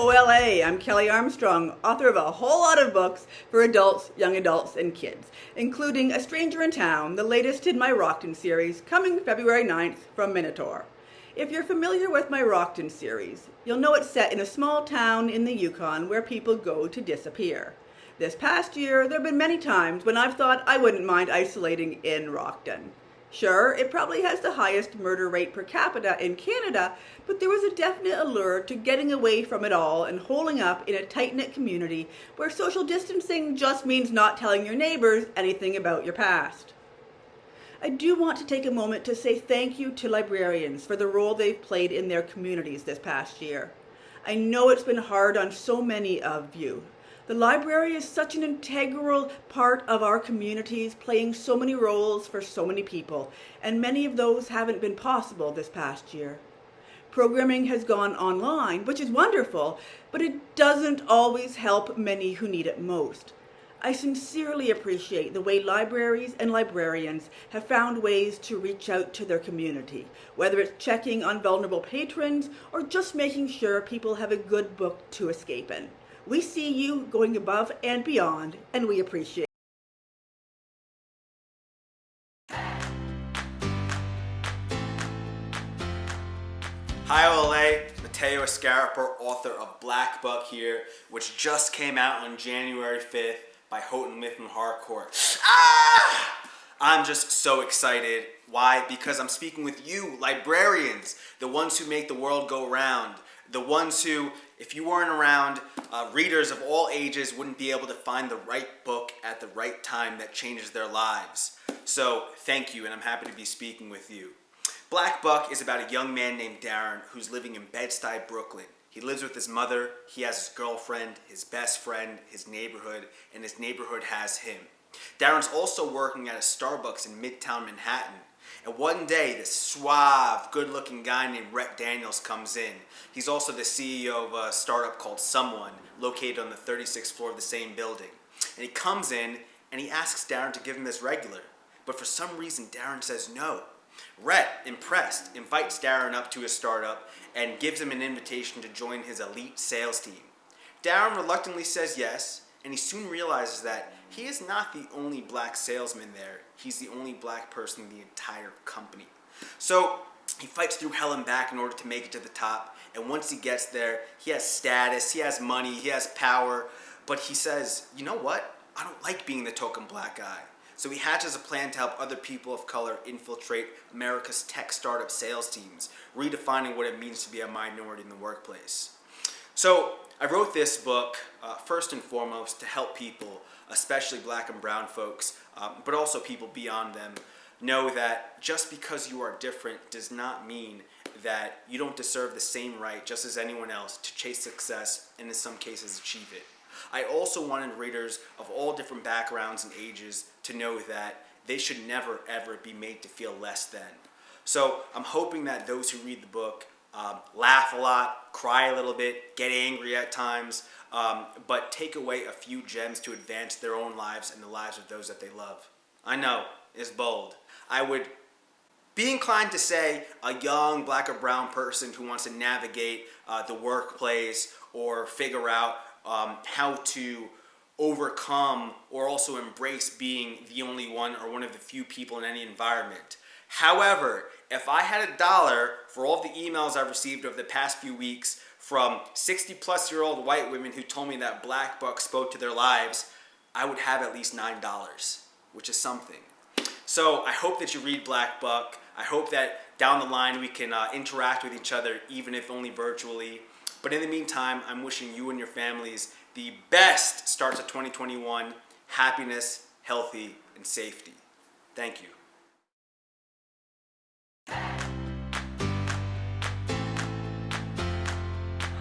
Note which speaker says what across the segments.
Speaker 1: OLA. I'm Kelley Armstrong, author of a whole lot of books for adults, young adults, and kids, including A Stranger in Town, the latest in my Rockton series, coming February 9th from Minotaur. If you're familiar with my Rockton series, you'll know it's set in a small town in the Yukon where people go to disappear. This past year, there have been many times when I've thought I wouldn't mind isolating in Rockton. Sure, it probably has the highest murder rate per capita in Canada, but there was a definite allure to getting away from it all and holding up in a tight-knit community where social distancing just means not telling your neighbors anything about your past. I do want to take a moment to say thank you to librarians for the role they've played in their communities this past year. I know it's been hard on so many of you. The library is such an integral part of our communities, playing so many roles for so many people, and many of those haven't been possible this past year. Programming has gone online, which is wonderful, but it doesn't always help many who need it most. I sincerely appreciate the way libraries and librarians have found ways to reach out to their community, whether it's checking on vulnerable patrons or just making sure people have a good book to escape in. We see you going above and beyond, and we appreciate it.
Speaker 2: Hi OLA, Mateo, Askaripour, author of Black Buck here, which just came out on January 5th by Houghton Mifflin Harcourt. I'm just so excited. Why? Because I'm speaking with you, librarians, the ones who make the world go round, the ones who, if you weren't around, readers of all ages wouldn't be able to find the right book at the right time that changes their lives. So thank you, and I'm happy to be speaking with you. Black Buck is about a young man named Darren who's living in Bed-Stuy, Brooklyn. He lives with his mother, he has his girlfriend, his best friend, his neighborhood, and his neighborhood has him. Darren's also working at a Starbucks in Midtown Manhattan. And one day, this suave, good-looking guy named Rhett Daniels comes in. He's also the CEO of a startup called Someone, located on the 36th floor of the same building. And he comes in, and he asks Darren to give him his regular. But for some reason, Darren says no. Rhett, impressed, invites Darren up to his startup and gives him an invitation to join his elite sales team. Darren reluctantly says yes, and he soon realizes that he is not the only black salesman there. He's the only black person in the entire company. So he fights through hell and back in order to make it to the top, and once he gets there, he has status, he has money, he has power, but he says, you know what? I don't like being the token black guy. So he hatches a plan to help other people of color infiltrate America's tech startup sales teams, redefining what it means to be a minority in the workplace. So I wrote this book, first and foremost, to help people, especially black and brown folks, but also people beyond them, know that just because you are different does not mean that you don't deserve the same right, just as anyone else, to chase success and in some cases achieve it. I also wanted readers of all different backgrounds and ages to know that they should never ever be made to feel less than. So I'm hoping that those who read the book laugh a lot, cry a little bit, get angry at times, but take away a few gems to advance their own lives and the lives of those that they love. I know, it's bold. I would be inclined to say a young black or brown person who wants to navigate the workplace or figure out how to overcome or also embrace being the only one or one of the few people in any environment. However, if I had $1 for all the emails I've received over the past few weeks from 60-plus-year-old white women who told me that Black Buck spoke to their lives, I would have at least $9, which is something. So I hope that you read Black Buck. I hope that down the line we can interact with each other, even if only virtually. But in the meantime, I'm wishing you and your families the best starts of 2021, happiness, healthy, and safety. Thank you.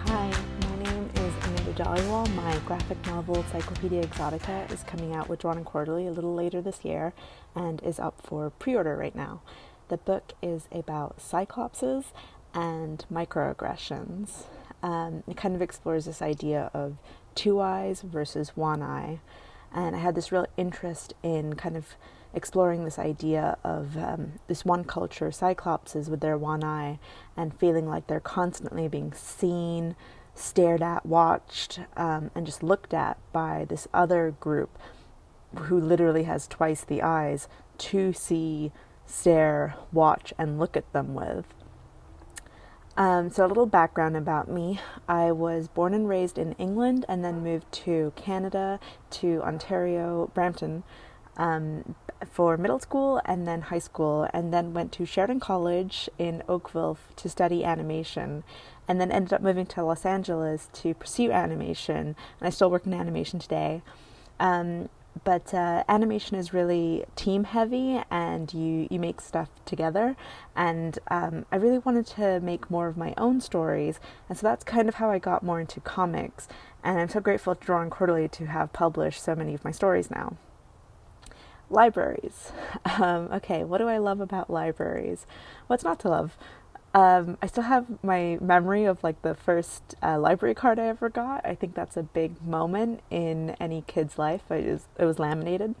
Speaker 3: Hi, my name is Aminder Jollywell. My graphic novel, Cyclopedia Exotica, is coming out with Drawn and Quarterly a little later this year and is up for pre-order right now. The book is about cyclopses and microaggressions. It kind of explores this idea of two eyes versus one eye. And I had this real interest in kind of exploring this idea of this one culture, cyclopses with their one eye, and feeling like they're constantly being seen, stared at, watched, and just looked at by this other group who literally has twice the eyes to see, stare, watch, and look at them with. So a little background about me. I was born and raised in England and then moved to Canada, to Ontario, Brampton, for middle school and then high school, and then went to Sheridan College in Oakville to study animation, and then ended up moving to Los Angeles to pursue animation, and I still work in animation today. But animation is really team heavy, and you make stuff together, and I really wanted to make more of my own stories, and so that's kind of how I got more into comics, and I'm so grateful to Drawn Quarterly to have published so many of my stories now. Libraries. Okay, what do I love about libraries? What's not to love? I still have my memory of like the first library card I ever got. I think that's a big moment in any kid's life. It was laminated.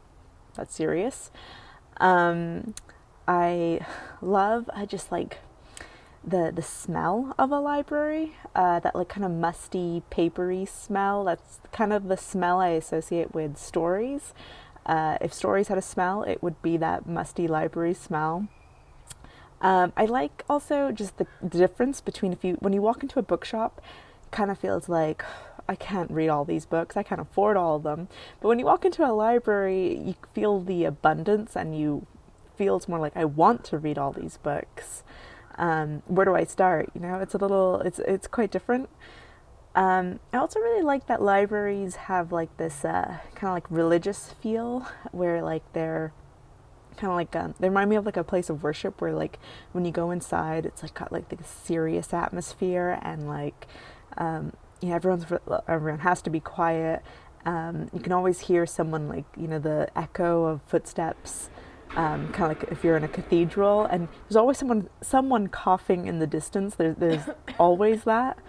Speaker 3: That's serious. I love just like the smell of a library, that like kind of musty, papery smell. That's kind of the smell I associate with stories. If stories had a smell, it would be that musty library smell. I like also just the difference between when you walk into a bookshop, it kind of feels like, I can't read all these books, I can't afford all of them. But when you walk into a library, you feel the abundance, and you feel it's more like, I want to read all these books. Where do I start? It's quite different. I also really like that libraries have like this kind of like religious feel, where like they're kind of like they remind me of like a place of worship, where like when you go inside, it's like got like this serious atmosphere, and like everyone has to be quiet. You can always hear someone, like the echo of footsteps, kind of like if you're in a cathedral, and there's always someone coughing in the distance. There's always that,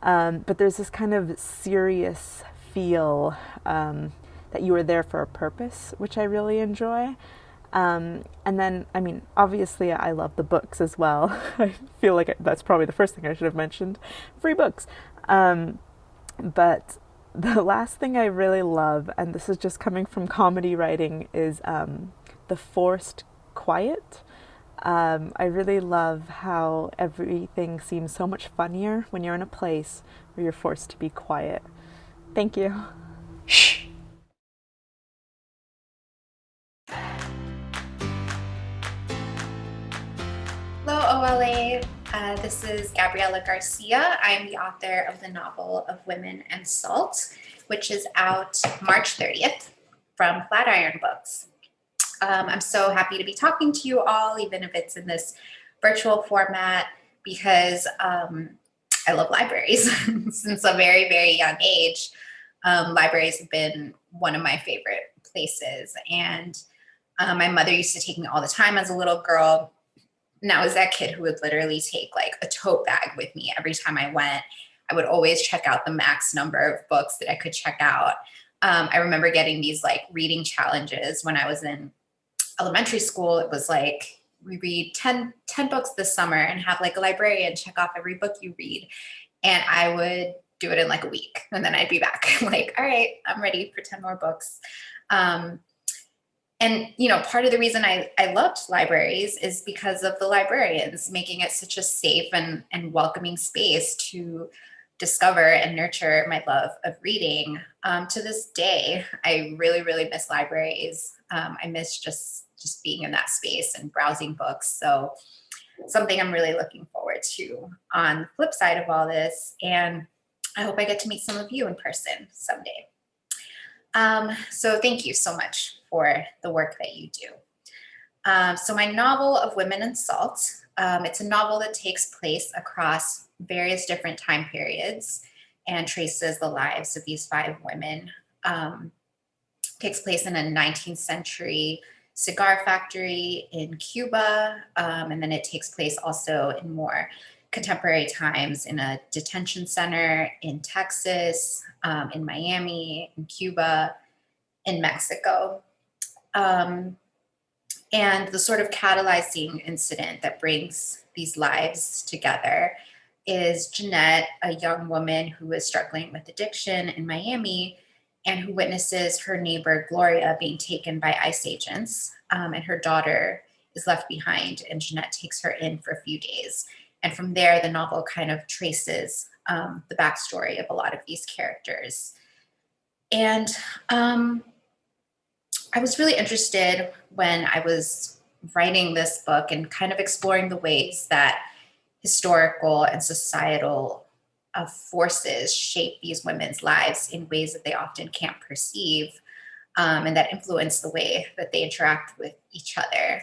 Speaker 3: but there's this kind of serious feel, that you are there for a purpose, which I really enjoy. And then, obviously I love the books as well. I feel like that's probably the first thing I should have mentioned. Free books. But the last thing I really love, and this is just coming from comedy writing, is the forced quiet. I really love how everything seems so much funnier when you're in a place where you're forced to be quiet. Thank you.
Speaker 4: Hello, OLA. This is Gabriella Garcia. I am the author of the novel of Women and Salt, which is out March 30th from Flatiron Books. I'm so happy to be talking to you all, even if it's in this virtual format, because I love libraries. Since a very, very young age, libraries have been one of my favorite places. And my mother used to take me all the time as a little girl. And I was that kid who would literally take like a tote bag with me every time I went. I would always check out the max number of books that I could check out. I remember getting these like reading challenges when I was in elementary school. It was like, we read 10 books this summer and have like a librarian check off every book you read. And I would do it in like a week, and then I'd be back like, all right, I'm ready for 10 more books. And, part of the reason I loved libraries is because of the librarians making it such a safe and welcoming space to discover and nurture my love of reading. To this day, I really, really miss libraries. I miss just being in that space and browsing books. So something I'm really looking forward to on the flip side of all this. And I hope I get to meet some of you in person someday. So thank you so much for the work that you do. So my novel of Women and Salt, it's a novel that takes place across various different time periods and traces the lives of these 5 women. Takes place in a 19th century cigar factory in Cuba, and then it takes place also in more contemporary times in a detention center in Texas, in Miami, in Cuba, in Mexico. And the sort of catalyzing incident that brings these lives together is Jeanette, a young woman who is struggling with addiction in Miami and who witnesses her neighbor Gloria being taken by ICE agents, and her daughter is left behind, and Jeanette takes her in for a few days. And from there, the novel kind of traces the backstory of a lot of these characters. And I was really interested when I was writing this book and kind of exploring the ways that historical and societal forces shape these women's lives in ways that they often can't perceive, and that influence the way that they interact with each other.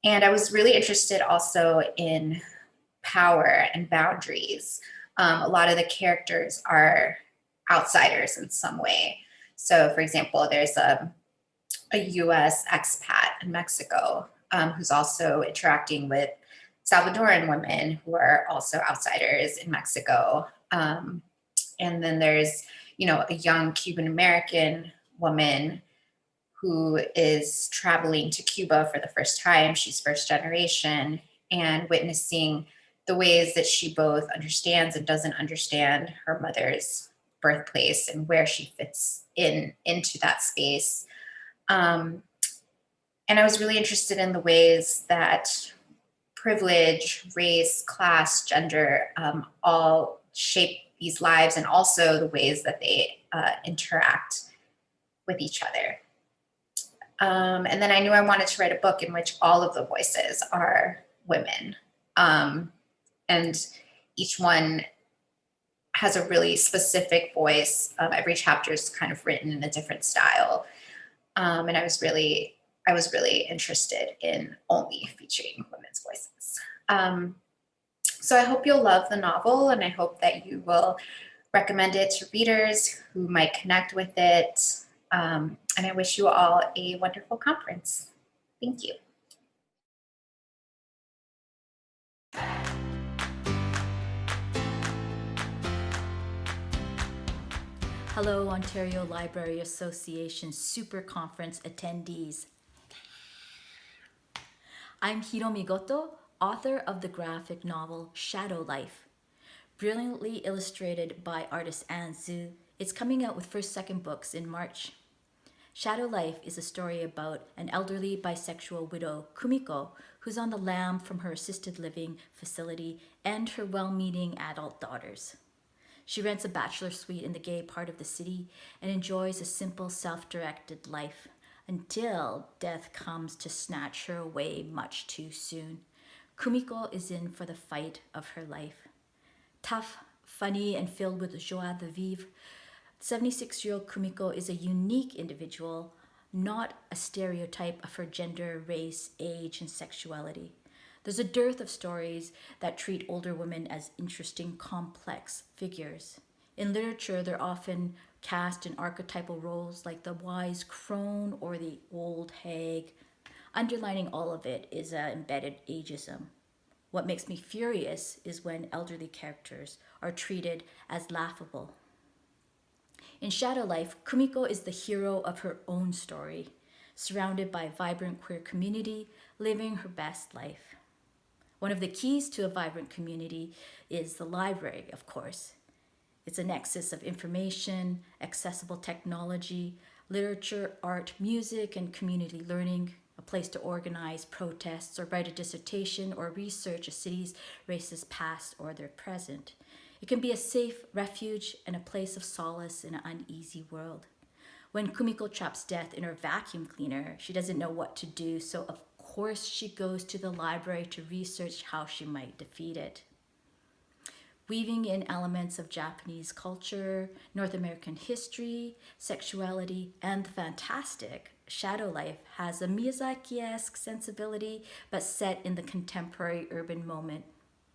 Speaker 4: And I was really interested also in power and boundaries. A lot of the characters are outsiders in some way. So, for example, there's a US expat in Mexico who's also interacting with Salvadoran women who are also outsiders in Mexico. And then there's, a young Cuban American woman who is traveling to Cuba for the first time. She's first generation, and witnessing the ways that she both understands and doesn't understand her mother's birthplace and where she fits into that space. And I was really interested in the ways that privilege, race, class, gender, all shape these lives, and also the ways that they interact with each other. And then I knew I wanted to write a book in which all of the voices are women. And each one has a really specific voice. Every chapter is kind of written in a different style. And I was really interested in only featuring women's voices. So I hope you'll love the novel, and I hope that you will recommend it to readers who might connect with it. And I wish you all a wonderful conference. Thank you.
Speaker 5: Hello, Ontario Library Association Superconference attendees. I'm Hiromi Goto, author of the graphic novel Shadow Life. Brilliantly illustrated by artist Anne Zhu, it's coming out with first-second books in March. Shadow Life is a story about an elderly bisexual widow, Kumiko, who's on the lam from her assisted living facility and her well-meaning adult daughters. She rents a bachelor suite in the gay part of the city and enjoys a simple, self-directed life until death comes to snatch her away much too soon. Kumiko is in for the fight of her life. Tough, funny, and filled with joie de vivre, 76-year-old Kumiko is a unique individual, not a stereotype of her gender, race, age, and sexuality. There's a dearth of stories that treat older women as interesting, complex figures. In literature, they're often cast in archetypal roles like the wise crone or the old hag. Underlining all of it is an embedded ageism. What makes me furious is when elderly characters are treated as laughable. In Shadow Life, Kumiko is the hero of her own story, surrounded by a vibrant queer community, living her best life. One of the keys to a vibrant community is the library, of course. It's a nexus of information, accessible technology, literature, art, music, and community learning, a place to organize protests or write a dissertation or research a city's racist past or their present. It can be a safe refuge and a place of solace in an uneasy world. When Kumiko traps death in her vacuum cleaner, she doesn't know what to do, so of course she goes to the library to research how she might defeat it. Weaving in elements of Japanese culture, North American history, sexuality, and the fantastic, Shadow Life has a Miyazaki-esque sensibility, but set in the contemporary urban moment.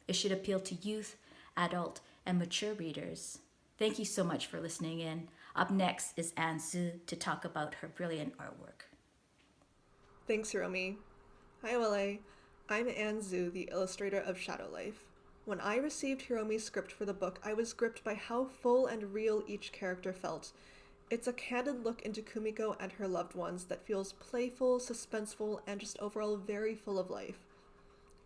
Speaker 5: It should appeal to youth, adult, and mature readers. Thank you so much for listening in. Up next is Anne Zhu to talk about her brilliant artwork.
Speaker 6: Thanks, Hiromi. Hi, OLA. I'm Anne Zhu, the illustrator of Shadow Life. When I received Hiromi's script for the book, I was gripped by how full and real each character felt. It's a candid look into Kumiko and her loved ones that feels playful, suspenseful, and just overall very full of life.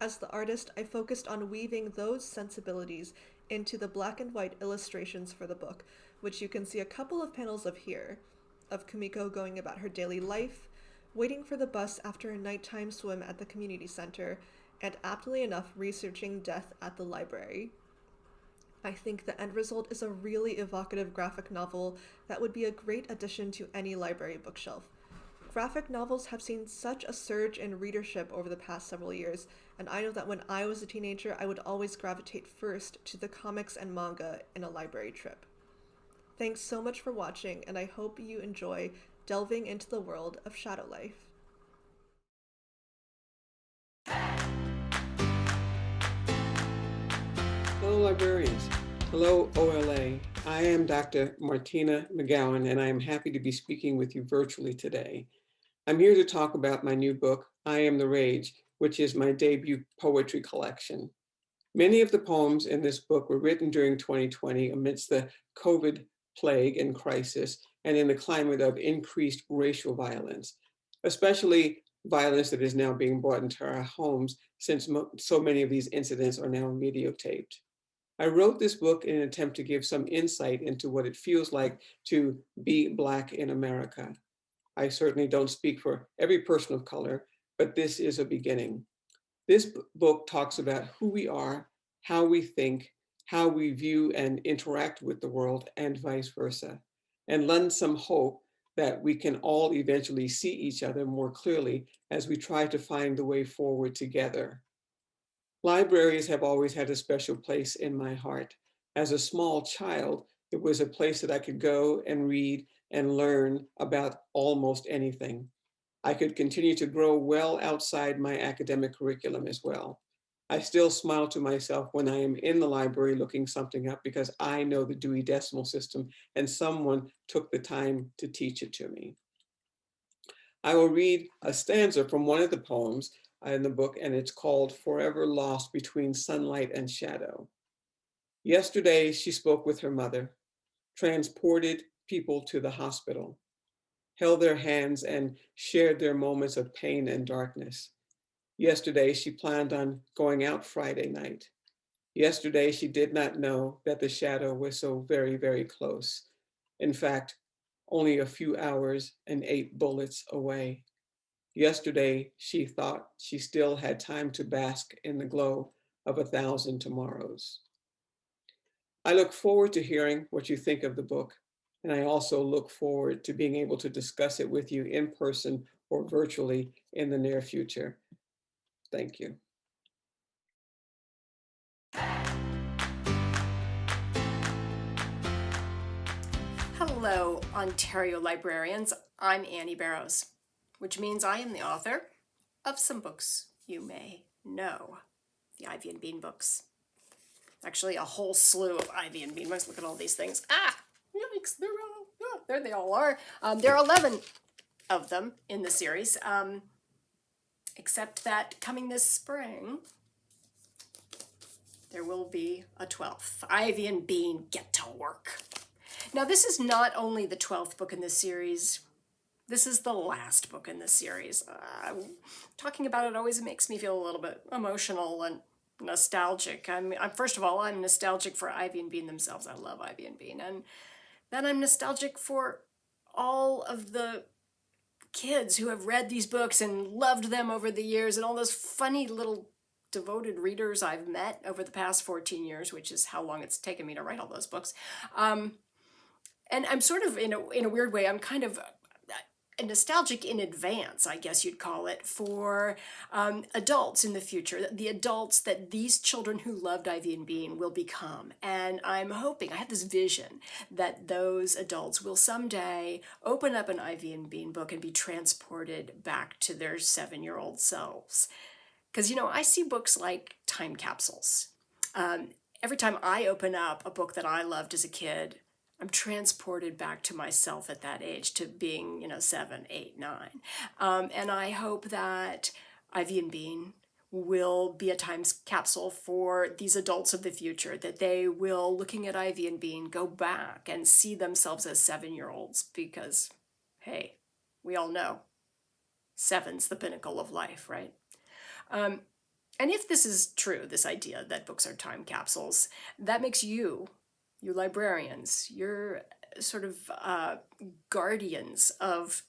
Speaker 6: As the artist, I focused on weaving those sensibilities into the black and white illustrations for the book, which you can see a couple of panels of here, of Kumiko going about her daily life, waiting for the bus after a nighttime swim at the community center, and aptly enough, researching death at the library. I think the end result is a really evocative graphic novel that would be a great addition to any library bookshelf. Graphic novels have seen such a surge in readership over the past several years, and I know that when I was a teenager, I would always gravitate first to the comics and manga in a library trip. Thanks so much for watching, and I hope you enjoy delving into the world of Shadow Life.
Speaker 7: Hello, librarians. Hello, OLA. I am Dr. Martina McGowan, and I am happy to be speaking with you virtually today. I'm here to talk about my new book, I Am the Rage, which is my debut poetry collection. Many of the poems in this book were written during 2020 amidst the COVID plague and crisis, and in the climate of increased racial violence, especially violence that is now being brought into our homes since so many of these incidents are now videotaped. I wrote this book in an attempt to give some insight into what it feels like to be Black in America. I certainly don't speak for every person of color, but this is a beginning. This book talks about who we are, how we think, how we view and interact with the world, and vice versa, and lends some hope that we can all eventually see each other more clearly as we try to find the way forward together. Libraries have always had a special place in my heart. As a small child, it was a place that I could go and read and learn about almost anything. I could continue to grow well outside my academic curriculum as well. I still smile to myself when I am in the library looking something up because I know the Dewey Decimal System and someone took the time to teach it to me. I will read a stanza from one of the poems in the book, and it's called Forever Lost Between Sunlight and Shadow. Yesterday, she spoke with her mother, transported people to the hospital, held their hands and shared their moments of pain and darkness. Yesterday, she planned on going out Friday night. Yesterday, she did not know that the shadow was so very, very close. In fact, only a few hours and 8 bullets away. Yesterday, she thought she still had time to bask in the glow of 1,000 tomorrows. I look forward to hearing what you think of the book, and I also look forward to being able to discuss it with you in person or virtually in the near future. Thank you.
Speaker 8: Hello, Ontario librarians. I'm Annie Barrows, which means I am the author of some books you may know, the Ivy and Bean books. Actually, a whole slew of Ivy and Bean books. Look at all these things. Ah, yikes, there they all are. There are 11 of them in the series, except that coming this spring, there will be a 12th. Ivy and Bean, get to work. Now, this is not only the 12th book in this series, this is the last book in this series. Talking about it always makes me feel a little bit emotional and nostalgic. First of all, I'm nostalgic for Ivy and Bean themselves. I love Ivy and Bean. And then I'm nostalgic for all of the kids who have read these books and loved them over the years, and all those funny little devoted readers I've met over the past 14 years, which is how long it's taken me to write all those books. And I'm sort of, in a weird way, I'm kind of nostalgic in advance, I guess you'd call it, for adults in the future, the adults that these children who loved Ivy and Bean will become. And I'm hoping, I have this vision, that those adults will someday open up an Ivy and Bean book and be transported back to their 7-year-old selves. Because, I see books like time capsules. Every time I open up a book that I loved as a kid, I'm transported back to myself at that age, to being, 7, 8, 9. And I hope that Ivy and Bean will be a time capsule for these adults of the future, that they will, looking at Ivy and Bean, go back and see themselves as 7-year-olds, because, hey, we all know 7's the pinnacle of life, right? And if this is true, this idea that books are time capsules, that makes you librarians, you're sort of guardians of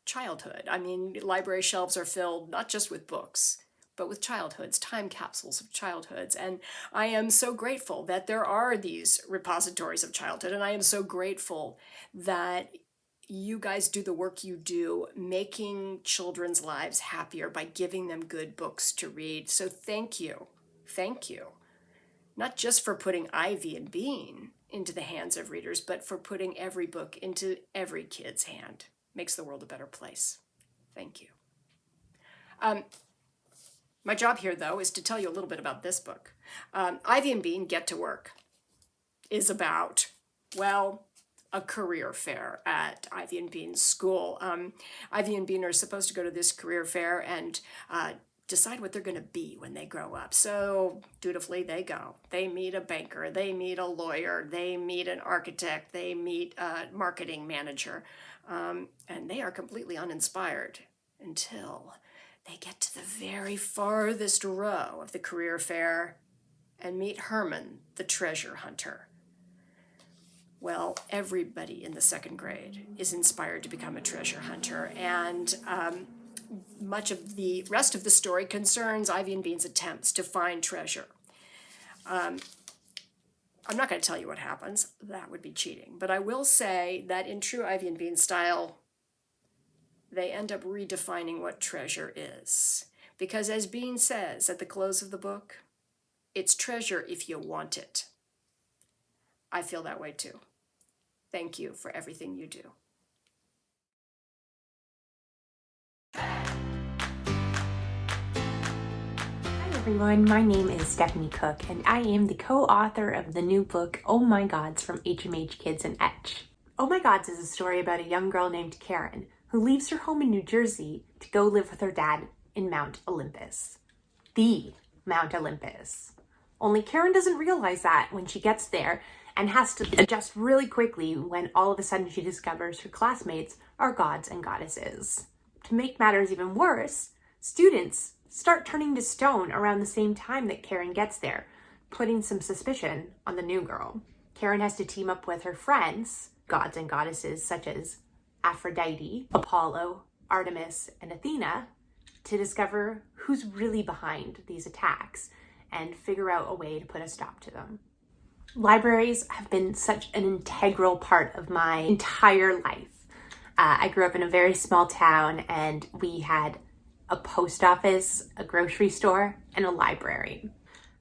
Speaker 8: childhood. I mean, library shelves are filled not just with books, but with childhoods, time capsules of childhoods. And I am so grateful that there are these repositories of childhood, and I am so grateful that you guys do the work you do, making children's lives happier by giving them good books to read. So thank you. Thank you. Not just for putting Ivy and Bean into the hands of readers, but for putting every book into every kid's hand. Makes the world a better place. Thank you. My job here, though, is to tell you a little bit about this book. Ivy and Bean Get to Work is about, well, a career fair at Ivy and Bean's school. Ivy and Bean are supposed to go to this career fair and decide what they're going to be when they grow up. So dutifully they go. They meet a banker, they meet a lawyer, they meet an architect, they meet a marketing manager, and they are completely uninspired until they get to the very farthest row of the career fair and meet Herman, the treasure hunter. Well, everybody in the second grade is inspired to become a treasure hunter, and much of the rest of the story concerns Ivy and Bean's attempts to find treasure. I'm not going to tell you what happens. That would be cheating. But I will say that in true Ivy and Bean style, they end up redefining what treasure is. Because as Bean says at the close of the book, it's treasure if you want it. I feel that way too. Thank you for everything you do.
Speaker 9: Hi everyone, my name is Stephanie Cooke, and I am the co-author of the new book, Oh My Gods, from HMH Kids and Etch. Oh My Gods is a story about a young girl named Karen who leaves her home in New Jersey to go live with her dad in Mount Olympus. The Mount Olympus. Only Karen doesn't realize that when she gets there and has to adjust really quickly when all of a sudden she discovers her classmates are gods and goddesses. To make matters even worse, students start turning to stone around the same time that Karen gets there, putting some suspicion on the new girl. Karen has to team up with her friends, gods and goddesses such as Aphrodite, Apollo, Artemis, and Athena, to discover who's really behind these attacks and figure out a way to put a stop to them. Libraries have been such an integral part of my entire life. I grew up in a very small town, and we had a post office, a grocery store, and a library.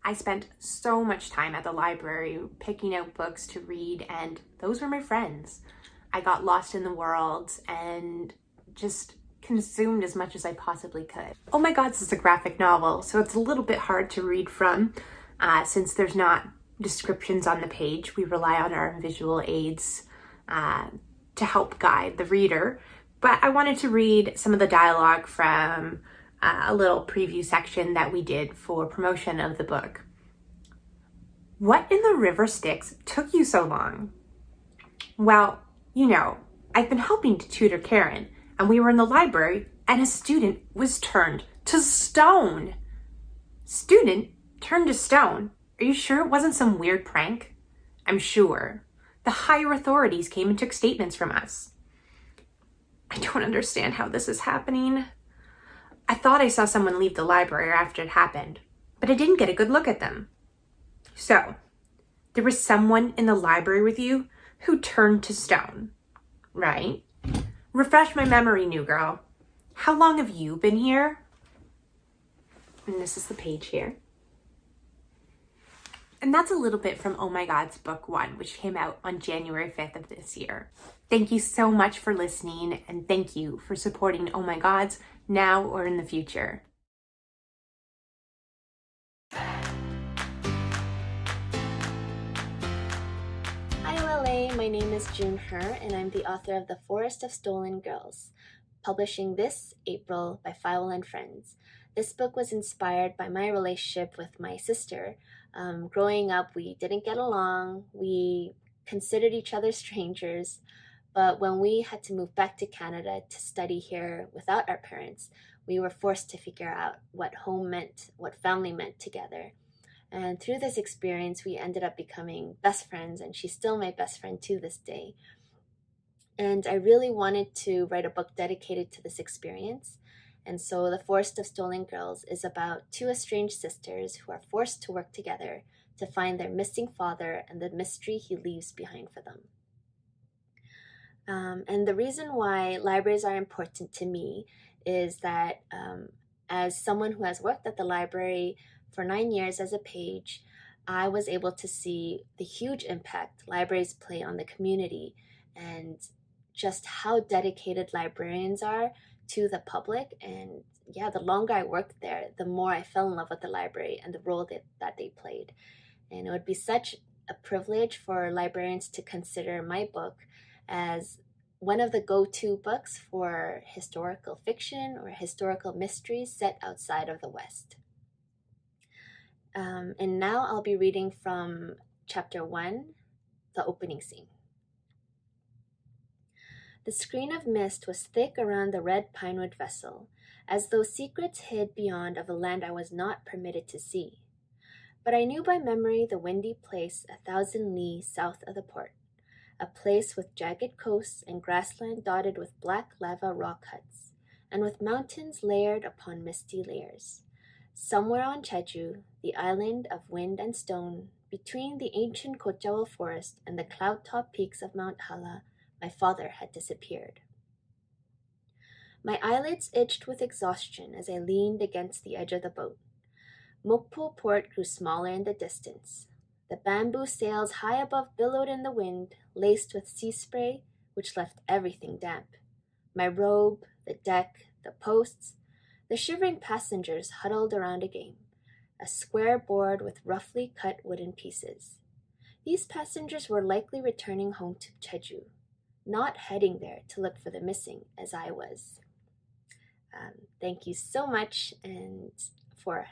Speaker 9: I spent so much time at the library picking out books to read, and those were my friends. I got lost in the world and just consumed as much as I possibly could. Oh My Gods is a graphic novel, so it's a little bit hard to read from since there's not descriptions on the page. We rely on our visual aids to help guide the reader. But I wanted to read some of the dialogue from a little preview section that we did for promotion of the book. What in the river Styx took you so long? Well, you know, I've been helping to tutor Karen, and we were in the library, and a student was turned to stone. Student turned to stone? Are you sure it wasn't some weird prank? I'm sure. The higher authorities came and took statements from us. I don't understand how this is happening. I thought I saw someone leave the library after it happened, but I didn't get a good look at them. So, there was someone in the library with you who turned to stone, right? Refresh my memory, new girl. How long have you been here? And this is the page here. And that's a little bit from Oh My Gods Book 1, which came out on January 5th of this year. Thank you so much for listening, and thank you for supporting Oh My Gods now or in the future.
Speaker 3: Hi OLA, my name is Herr, and I'm the author of The Forest of Stolen Girls, publishing this April by Feiwel and Friends. This book was inspired by my relationship with my sister. Growing up, we didn't get along. We considered each other strangers, But when we had to move back to Canada to study here without our parents, we were forced to figure out what home meant, what family meant together. And through this experience, we ended up becoming best friends, and she's still my best friend to this day. And I really wanted to write a book dedicated to this experience. And so The Forest of Stolen Girls is about two estranged sisters who are forced to work together to find their missing father and the mystery he leaves behind for them. And the reason why libraries are important to me is that as someone who has worked at the library for 9 years as a page, I was able to see the huge impact libraries play on the community and just how dedicated librarians are to the public. And yeah, the longer I worked there, the more I fell in love with the library and the role that they played. And it would be such a privilege for librarians to consider my book as one of the go-to books for historical fiction or historical mysteries set outside of the West. And now I'll be reading from chapter 1, the opening scene. The screen of mist was thick around the red pinewood vessel, as though secrets hid beyond of a land I was not permitted to see. But I knew by memory the windy place 1,000 li south of the port, a place with jagged coasts and grassland dotted with black lava rock huts, and with mountains layered upon misty layers. Somewhere on Jeju, the island of wind and stone, between the ancient Jollywell forest and the cloud-topped peaks of Mount Hala, my father had disappeared. My eyelids itched with exhaustion as I leaned against the edge of the boat. Mokpo Port grew smaller in the distance. The bamboo sails high above billowed in the wind, laced with sea spray, which left everything damp. My robe, the deck, the posts, the shivering passengers huddled around a game, a square board with roughly cut wooden pieces. These passengers were likely returning home to Jeju, not heading there to look for the missing as I was. Thank you so much and for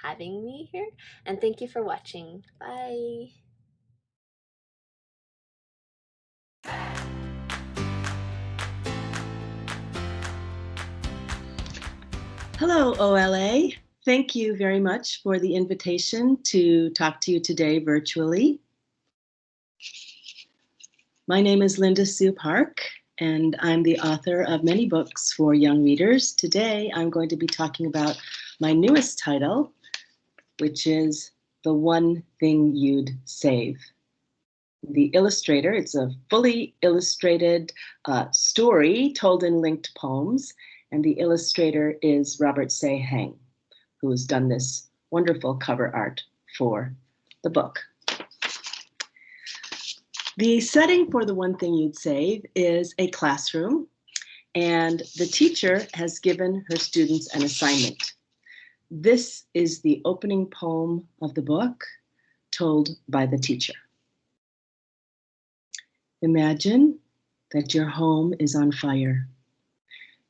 Speaker 3: having me here, and thank you for watching. Bye.
Speaker 10: Hello, OLA. Thank you very much for the invitation to talk to you today virtually. My name is Linda Sue Park, and I'm the author of many books for young readers. Today, I'm going to be talking about my newest title, which is The One Thing You'd Save. The illustrator, it's a fully illustrated story told in linked poems, and the illustrator is Robert Se Heng, who has done this wonderful cover art for the book. The setting for The One Thing You'd Save is a classroom, and the teacher has given her students an assignment. This is the opening poem of the book, told by the teacher. Imagine that your home is on fire.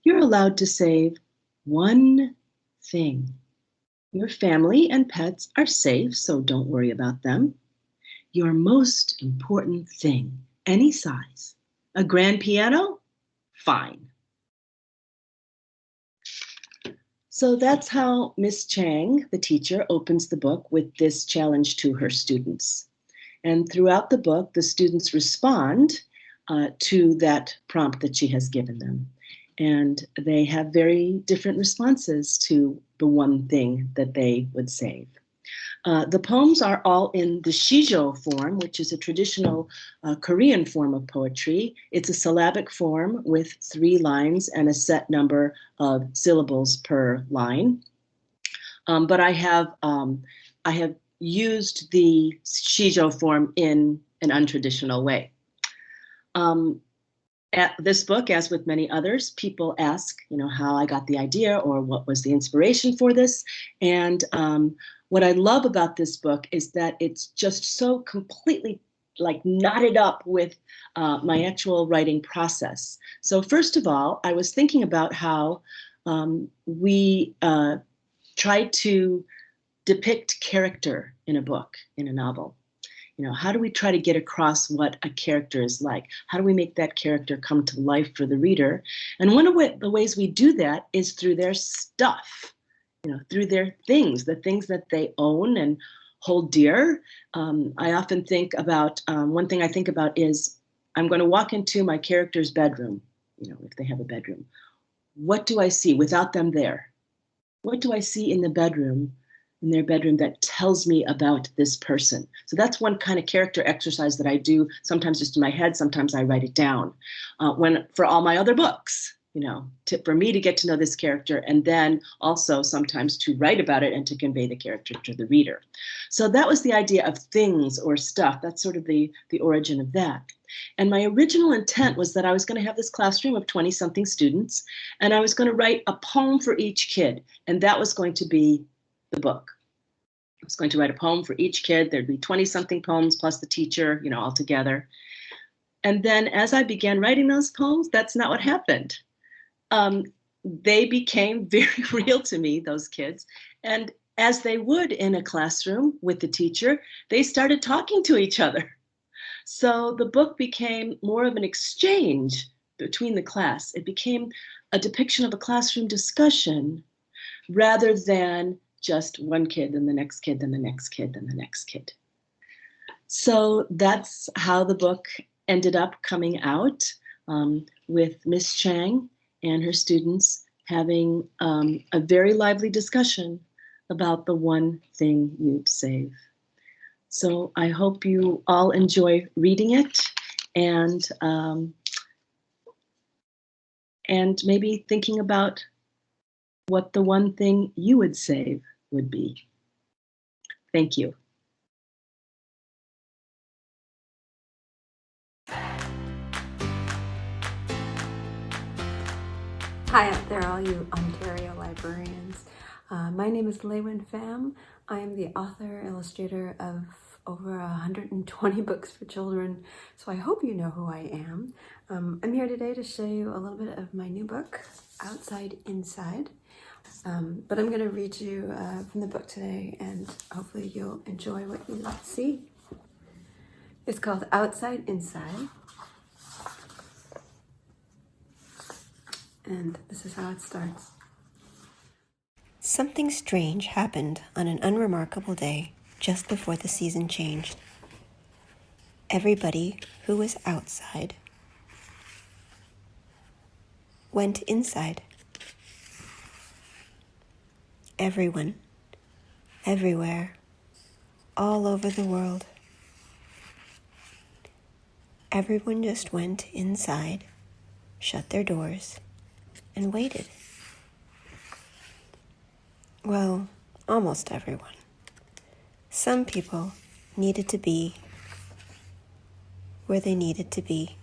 Speaker 10: You're allowed to save one thing. Your family and pets are safe, so don't worry about them. Your most important thing, any size. A grand piano? Fine. So that's how Miss Chang, the teacher, opens the book with this challenge to her students. And throughout the book, the students respond to that prompt that she has given them. And they have very different responses to the one thing that they would save. The poems are all in the shijo form, which is a traditional Korean form of poetry. It's a syllabic form with 3 lines and a set number of syllables per line. But I have used the shijo form in an untraditional way. At this book, as with many others, people ask, how I got the idea or what was the inspiration for this. And what I love about this book is that it's just so completely knotted up with my actual writing process. So first of all, I was thinking about how we try to depict character in a book, in a novel. How do we try to get across what a character is like? How do we make that character come to life for the reader? And one of the ways we do that is through their stuff, through their things, the things that they own and hold dear. I often think about, one thing I think about is, I'm going to walk into my character's bedroom, if they have a bedroom. What do I see without them there? What do I see in their bedroom that tells me about this person? So that's one kind of character exercise that I do, sometimes just in my head, sometimes I write it down. For all my other books, for me to get to know this character, and then also sometimes to write about it and to convey the character to the reader. So that was the idea of things or stuff. That's sort of the origin of that. And my original intent was that I was going to have this classroom of 20-something students, and I was going to write a poem for each kid, and that was going to be the book. I was going to write a poem for each kid. There'd be 20-something poems plus the teacher, all together. And then as I began writing those poems, that's not what happened. They became very real to me, those kids. And as they would in a classroom with the teacher, they started talking to each other. So the book became more of an exchange between the class. It became a depiction of a classroom discussion rather than just one kid and the next kid and the next kid and the next kid. So that's how the book ended up coming out, with Miss Chang and her students having a very lively discussion about the one thing you'd save. So I hope you all enjoy reading it and maybe thinking about what the one thing you would save would be. Thank you.
Speaker 11: Hi out there, all you Ontario librarians. My name is LeUyen Pham. I am the author, illustrator of over 120 books for children, so I hope you know who I am. I'm here today to show you a little bit of my new book, Outside Inside. But I'm going to read you from the book today, and hopefully you'll enjoy what you see. It's called Outside Inside. And this is how it starts.
Speaker 12: Something strange happened on an unremarkable day just before the season changed. Everybody who was outside went inside. Everyone, everywhere, all over the world. Everyone just went inside, shut their doors, and waited. Well, almost everyone. Some people needed to be where they needed to be.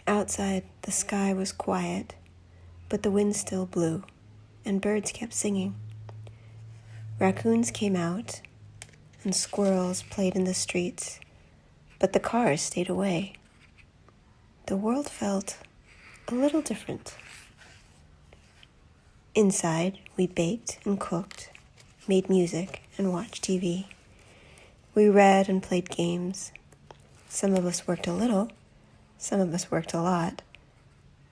Speaker 12: Outside, the sky was quiet, but the wind still blew, and birds kept singing. Raccoons came out, and squirrels played in the streets, but the cars stayed away. The world felt a little different. Inside, we baked and cooked, made music and watched TV. We read and played games. Some of us worked a little, some of us worked a lot,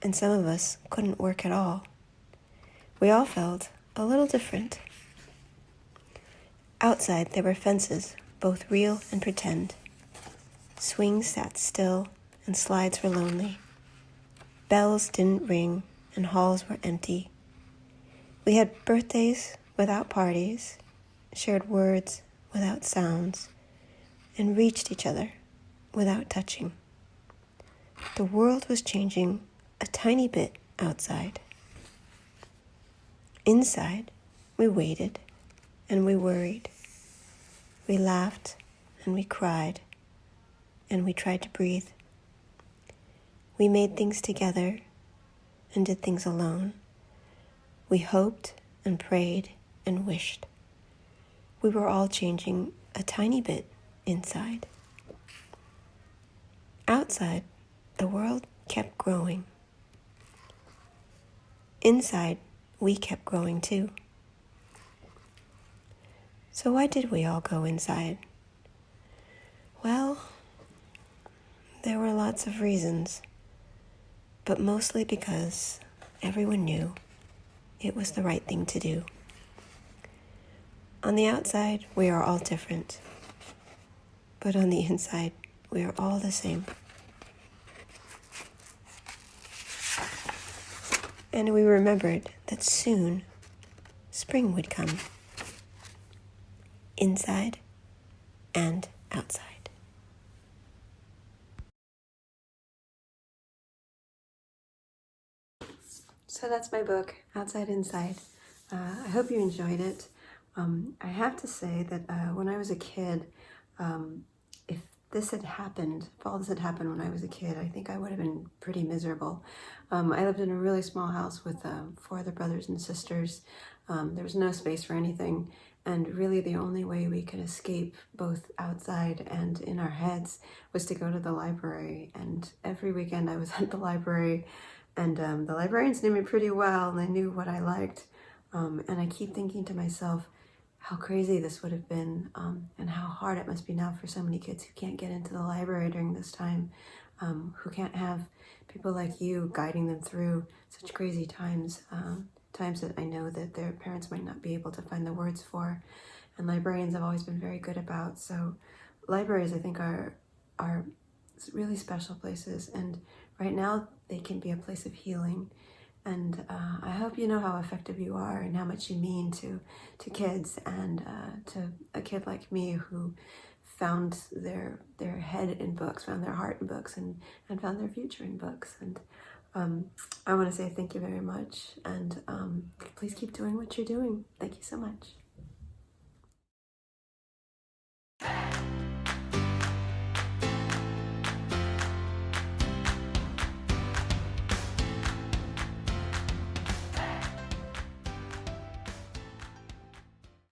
Speaker 12: and some of us couldn't work at all. We all felt a little different. Outside, there were fences, both real and pretend. Swings sat still, and slides were lonely. Bells didn't ring, and halls were empty. We had birthdays without parties, shared words without sounds, and reached each other without touching. The world was changing a tiny bit outside. Inside, we waited and we worried. We laughed and we cried, and we tried to breathe. We made things together and did things alone. We hoped and prayed and wished. We were all changing a tiny bit inside. Outside, the world kept growing. Inside, we kept growing too. So why did we all go inside? Well, there were lots of reasons, but mostly because everyone knew it was the right thing to do. On the outside, we are all different, but on the inside, we are all the same. And we remembered that soon spring would come, inside and outside.
Speaker 11: So that's my book, Outside Inside. I hope you enjoyed it. I have to say that when I was a kid, if all this had happened when I was a kid, I think I would have been pretty miserable. I lived in a really small house with 4 other brothers and sisters. There was no space for anything, and really the only way we could escape both outside and in our heads was to go to the library. And every weekend I was at the library, and the librarians knew me pretty well, and they knew what I liked. And I keep thinking to myself how crazy this would have been, and how hard it must be now for so many kids who can't get into the library during this time, who can't have people like you guiding them through such crazy times, times that I know that their parents might not be able to find the words for, and librarians have always been very good about. So libraries, I think, are really special places, and right now they can be a place of healing. And I hope you know how effective you are and how much you mean to kids, and to a kid like me who found their head in books, found their heart in books, and found their future in books. And I want to say thank you very much, and please keep doing what you're doing. Thank you so much.